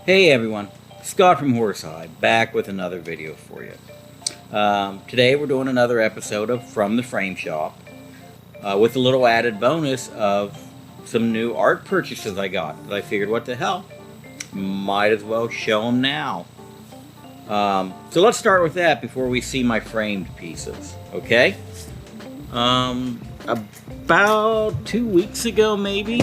Hey everyone, Scott from Horsehide, back with another video for you. Today we're doing another episode of From the Frame Shop with a little added bonus of some new art purchases I got. I figured, what the hell, might as well show them now. So let's start with that before we see my framed pieces, okay? About 2 weeks ago maybe,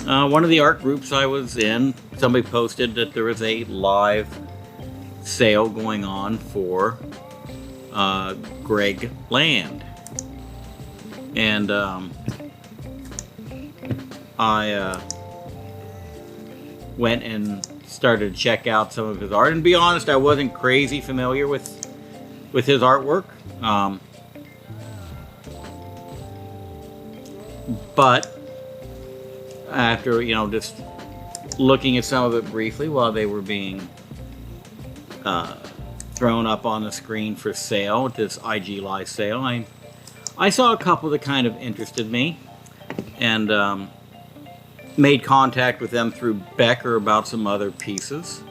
one of the art groups I was in, somebody posted that there was a live sale going on for Greg Land. And I went and started to check out some of his art. And to be honest, I wasn't crazy familiar with his artwork. But after, just looking at some of it briefly while they were being thrown up on the screen for sale at this IG Live sale, I saw a couple that kind of interested me, and made contact with them through Becker about some other pieces.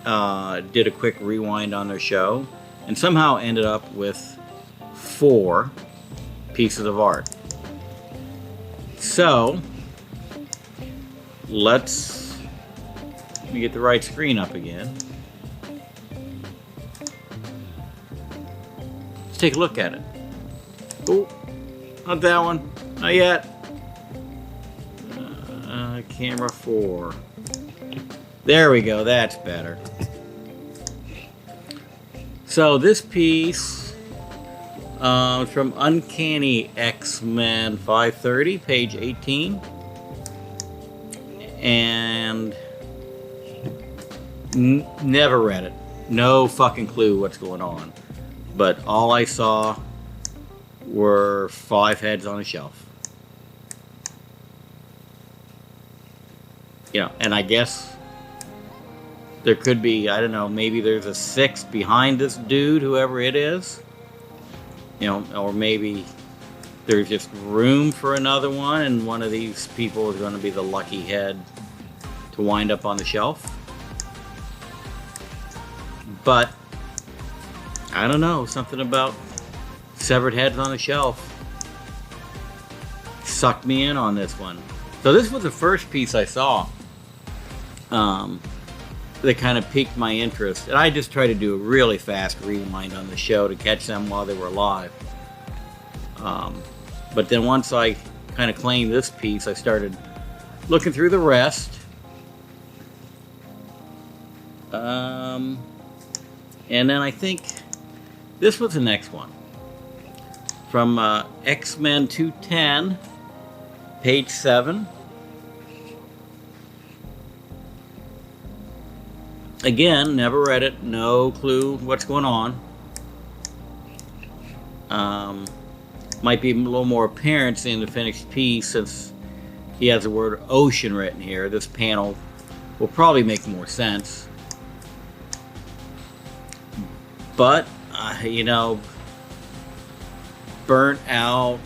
Did a quick rewind on their show, and somehow ended up with 4 pieces of art. So let me get the right screen up again. Let's take a look at it. Oh, not that one. Not yet. Camera 4. There we go. That's better. So this piece from Uncanny X-Men 530, page 18. And never read it. No fucking clue what's going on. But all I saw were 5 heads on a shelf. And I guess there could be, I don't know, maybe there's a 6th behind this dude, whoever it is. Or maybe there's just room for another one, and one of these people is going to be the lucky head to wind up on the shelf. But I don't know, something about severed heads on a shelf sucked me in on this one. So this was the first piece I saw that kind of piqued my interest, and I just tried to do a really fast rewind on the show to catch them while they were live. But then once I kind of claimed this piece, I started looking through the rest. And then I think this was the next one. From X-Men 210, page 7. Again, never read it, no clue what's going on. Might be a little more apparent in the finished piece since he has the word ocean written here. This panel will probably make more sense. But, burnt out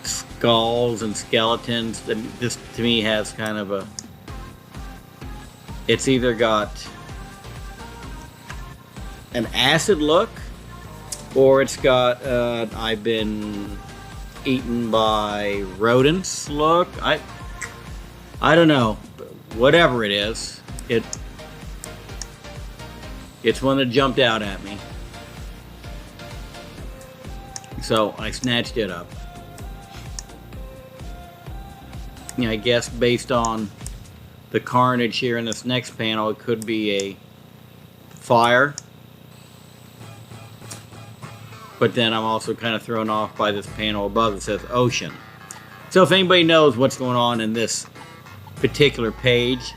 skulls and skeletons. This to me has kind of a, it's either got an acid look, or it's got I've been eaten by rodents look. I don't know. Whatever it is, it's one that jumped out at me. So I snatched it up. I guess based on the carnage here in this next panel, it could be a fire. But then I'm also kind of thrown off by this panel above that says ocean. So if anybody knows what's going on in this particular page,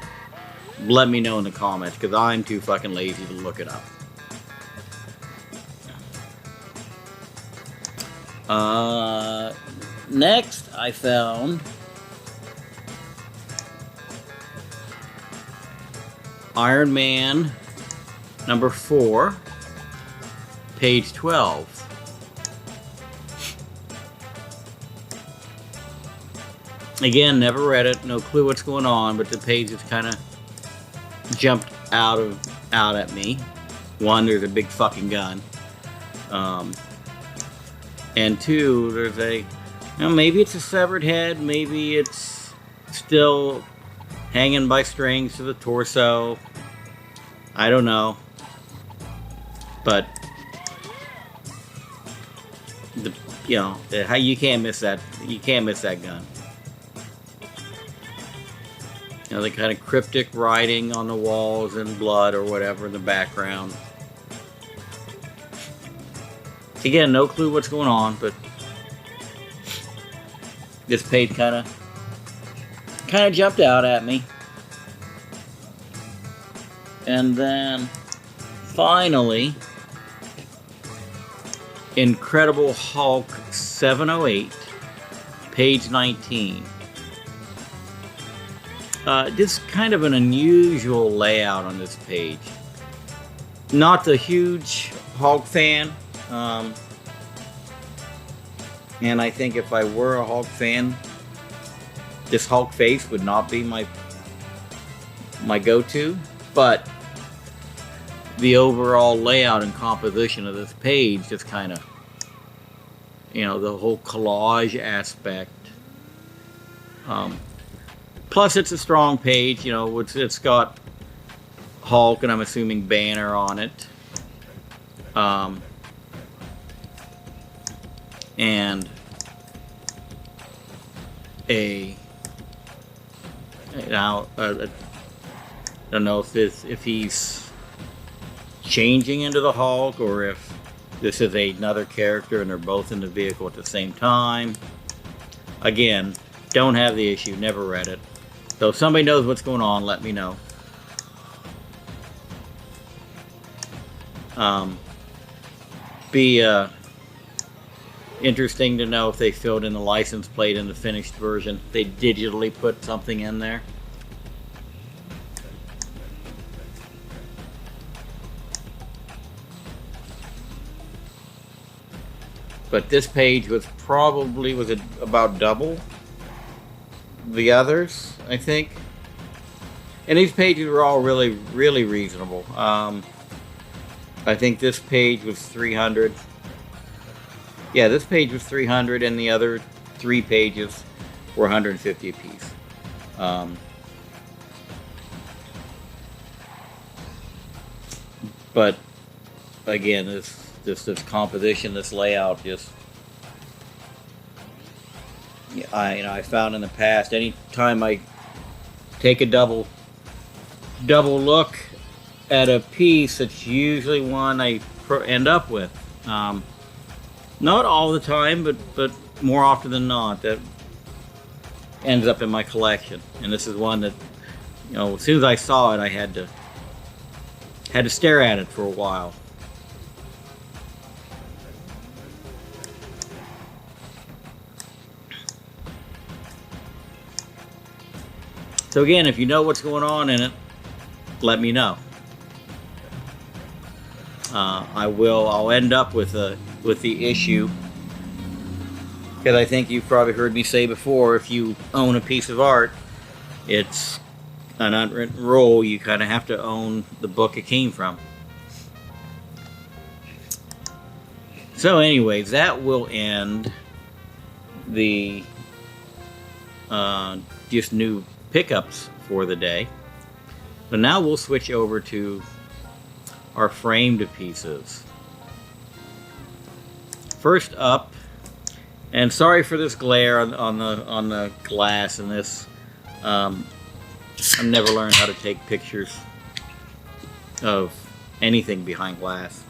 let me know in the comments, because I'm too fucking lazy to look it up. Next I found Iron Man number 4, page 12. Again, never read it, no clue what's going on, but the page is kind of jumped out at me. One, there's a big fucking gun. And two, there's maybe it's a severed head, maybe it's still hanging by strings to the torso. I don't know. But how you can't miss that. You can't miss that gun. The kind of cryptic writing on the walls and blood or whatever in the background. Again, no clue what's going on, but this page kind of jumped out at me. And then finally, Incredible Hulk 708, page 19. Just kind of an unusual layout on this page. Not the huge Hulk fan. And I think if I were a Hulk fan, this Hulk face would not be my go-to. But the overall layout and composition of this page just kind of, the whole collage aspect. Plus, it's a strong page. It's got Hulk and I'm assuming Banner on it. And I don't know if he's changing into the Hulk or if this is another character and they're both in the vehicle at the same time. Again, don't have the issue, never read it. So if somebody knows what's going on, let me know. Be interesting to know if they filled in the license plate in the finished version. They digitally put something in there. But this page was about double the others, I think. And these pages were all really, really reasonable. I think this page was 300. Yeah, this page was 300 and the other 3 pages were 150 apiece. But again, this composition, this layout, I found in the past, anytime I take a double look at a piece, it's usually one I end up with. Not all the time, but more often than not, that ends up in my collection. And this is one that, as soon as I saw it, I had to stare at it for a while. So again, if you know what's going on in it, let me know. I'll end up with the issue, because I think you've probably heard me say before, if you own a piece of art, it's an unwritten rule, you kind of have to own the book it came from. So anyways, that will end the just new pickups for the day. But now we'll switch over to our framed pieces. First up, and sorry for this glare on the glass in this. I've never learned how to take pictures of anything behind glass.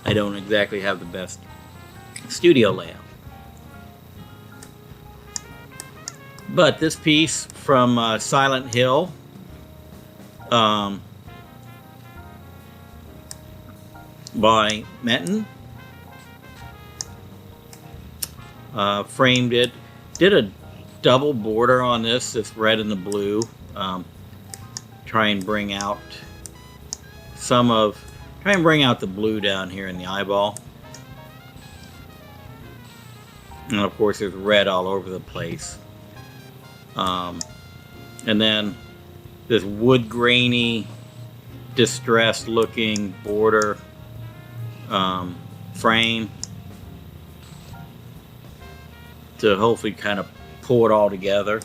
I don't exactly have the best studio layout. But this piece from Silent Hill, by Menton, framed it, did a double border on this red and the blue, try and bring out the blue down here in the eyeball. And of course there's red all over the place. And then this wood grainy, distressed looking border frame to hopefully kind of pull it all together.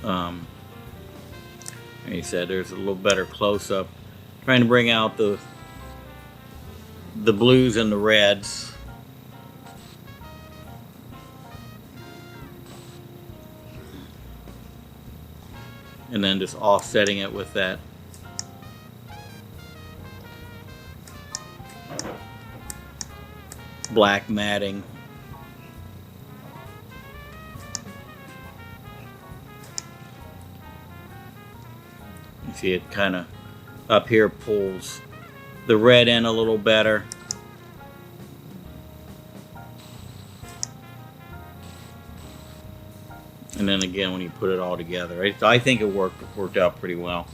Like I said, there's a little better close-up, trying to bring out the blues and the reds. And then just offsetting it with that black matting. You see it kind of up here pulls the red in a little better. And then again, when you put it all together, I think it worked out pretty well.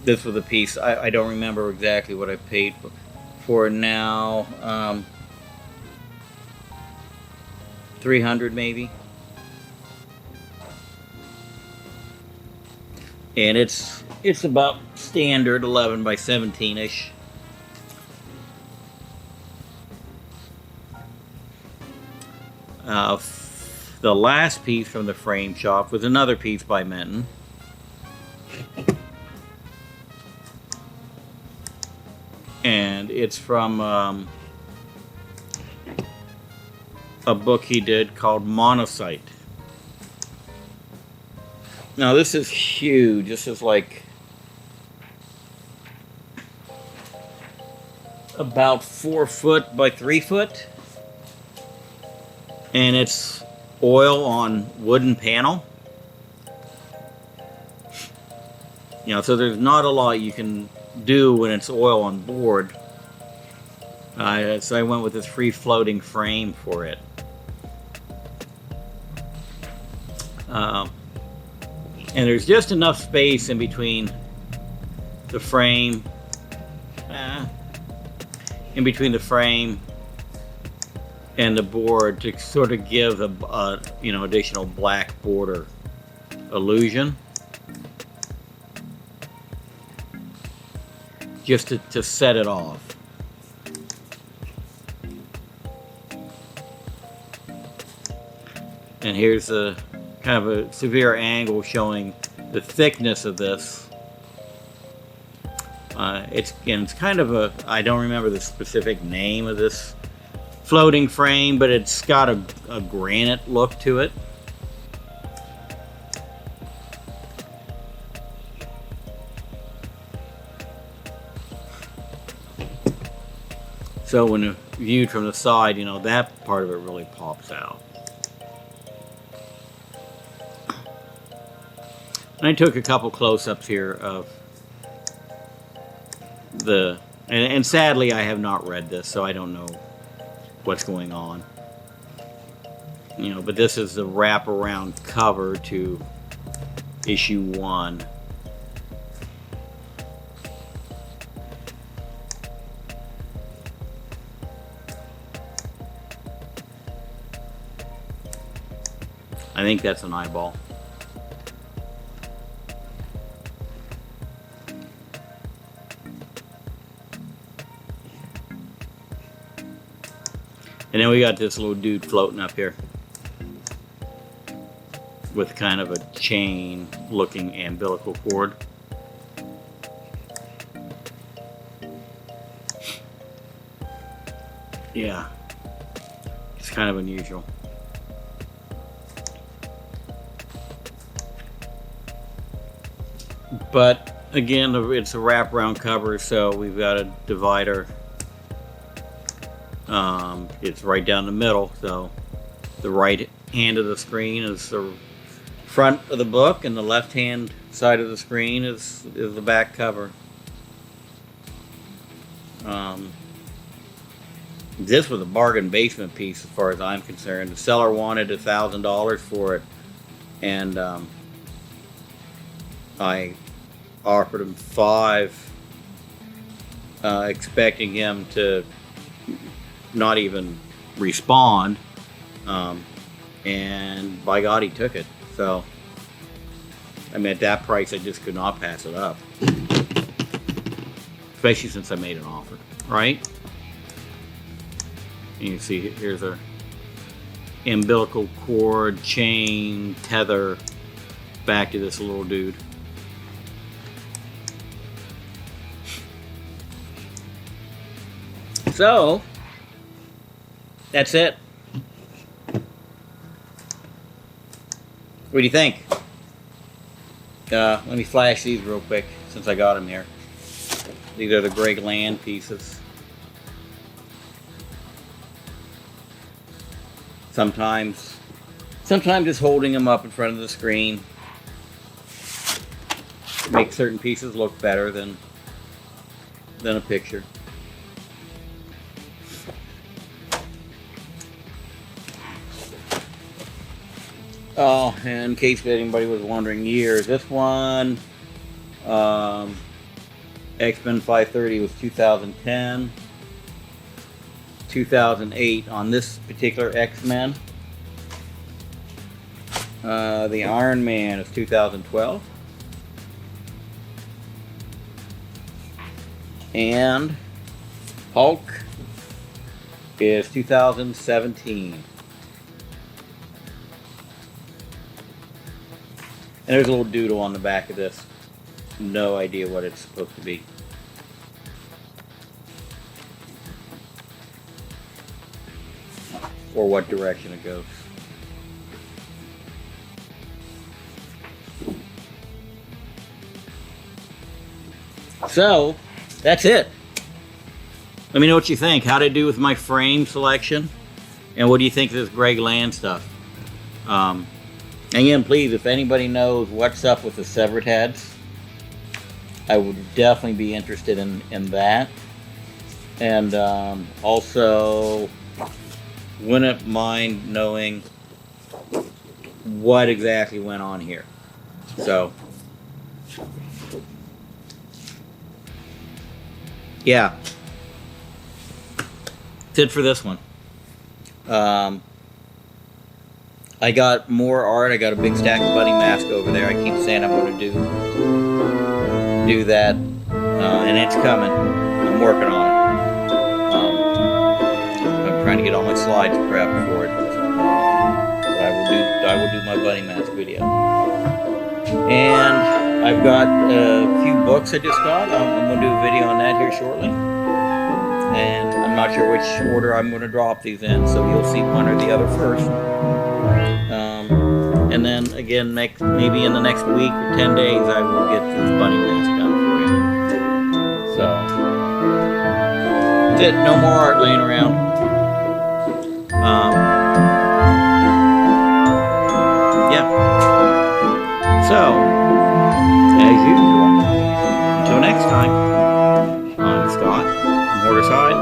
This was a piece, I don't remember exactly what I paid for it now. $300 maybe. And it's about standard 11 by 17-ish. The last piece from the frame shop was another piece by Minton. And it's from a book he did called Monocyte. Now this is huge. This is like about 4 foot by 3 foot. And it's oil on wooden panel. You know, so there's not a lot you can do when it's oil on board. So I went with this free floating frame for it. And there's just enough space in between the frame, and the board to sort of give a additional black border illusion, just to set it off. And here's a kind of a severe angle showing the thickness of this. It's kind of a, I don't remember the specific name of this floating frame, but it's got a granite look to it. So when viewed from the side, that part of it really pops out. And I took a couple close-ups here of and sadly I have not read this, so I don't know what's going on. But this is the wraparound cover to issue 1. I think that's an eyeball. And then we got this little dude floating up here with kind of a chain looking umbilical cord. Yeah, it's kind of unusual. But again, it's a wraparound cover, so we've got a divider. It's right down the middle, so the right hand of the screen is the front of the book, and the left hand side of the screen is the back cover. This was a bargain basement piece as far as I'm concerned. The seller wanted $1,000 for it, and I offered him $5. expecting him to not even respond. And by God, he took it. So, I mean, at that price, I just could not pass it up. Especially since I made an offer, right? And you can see here's a umbilical cord, chain, tether back to this little dude. So, that's it. What do you think? Let me flash these real quick since I got them here. These are the Greg Land pieces. Sometimes just holding them up in front of the screen makes certain pieces look better than a picture. Oh, and in case anybody was wondering, years. This one, X-Men 530 was 2010. 2008 on this particular X-Men. The Iron Man is 2012. And Hulk is 2017. And there's a little doodle on the back of this. No idea what it's supposed to be. Or what direction it goes. So, that's it. Let me know what you think. How did I do with my frame selection? And what do you think of this Greg Land stuff? Again, please, if anybody knows what's up with the severed heads, I would definitely be interested in that. And also, wouldn't mind knowing what exactly went on here. So, yeah. That's it for this one. I got more art. I got a big stack of Buddy Mask over there. I keep saying I'm going to do that, and it's coming. I'm working on it. I'm trying to get all my slides prepped for it. But I will do my Buddy Mask video. And I've got a few books I just got. I'm going to do a video on that here shortly. And I'm not sure which order I'm going to drop these in, so you'll see one or the other first. And then again, maybe in the next week or 10 days, I will get this Buddy Mask done for you. So, that's it. No more art laying around. Yeah. So, as usual, until next time, I'm Scott from Horserside,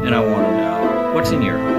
and I want to know what's in your heart.